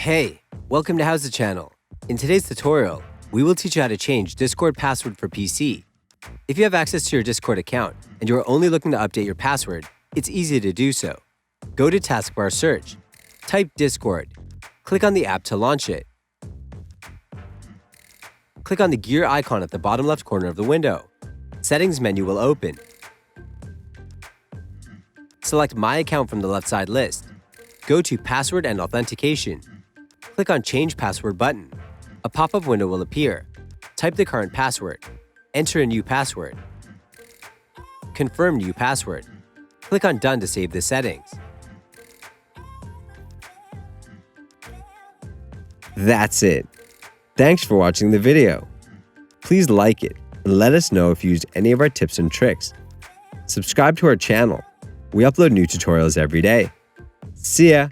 Hey, welcome to How's the Channel. In today's tutorial, we will teach you how to change Discord password for PC. If you have access to your Discord account and you are only looking to update your password, it's easy to do so. Go to Taskbar Search, type Discord, click on the app to launch it. Click on the gear icon at the bottom left corner of the window. Settings menu will open. Select My Account from the left side list. Go to Password and Authentication. Click on Change Password button. A pop-up window will appear. Type the current password. Enter a new password. Confirm new password. Click on Done to save the settings. That's it. Thanks for watching the video. Please like it and let us know if you used any of our tips and tricks. Subscribe to our channel. We upload new tutorials every day. See ya!